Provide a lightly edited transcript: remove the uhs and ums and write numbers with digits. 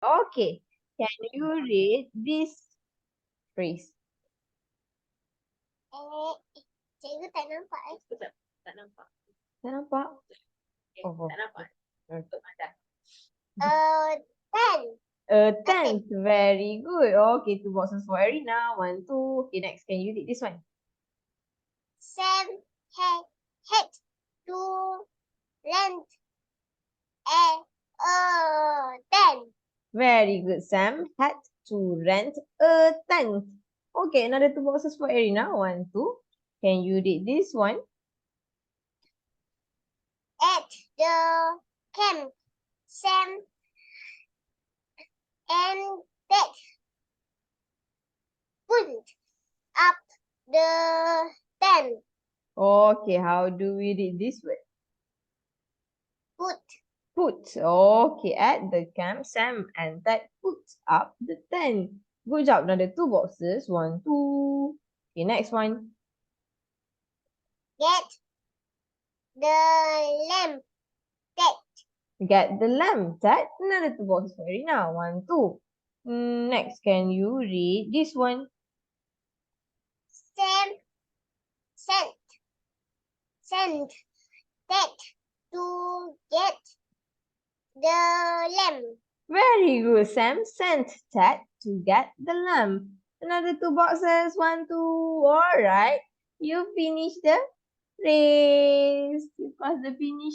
Okay. Can you read this phrase? Cikgu tak nampak. Sekejap. Tak nampak. Tak nampak? Okay. Oh. Tak nampak. Okay. Untuk ajar. 10. A tenth. Very good. Okay, 2 boxes for Eryna. 1, 2. Okay, next. Can you read this one? Sam had to rent a 10. Very good, Sam. Had to rent a tent. Okay, another 2 boxes for Eryna. 1, 2. Can you read this one? At the camp, Sam and Dad put up the tent. Okay, how do we read this word? Put. Put. Okay, at the camp, Sam and Dad put up the tent. Good job. Another 2 boxes. 1, 2. Okay, next one. Get the lamp. Dad. Get the lamp. Dad. Another 2 boxes for Eryna. 1, 2. Next, can you read this one? Sam sent Dad to get the lamp. Very good, Sam. Sent Ted to get the lamp. Another 2 boxes. 1, 2. Alright. You finished the race. You passed the finish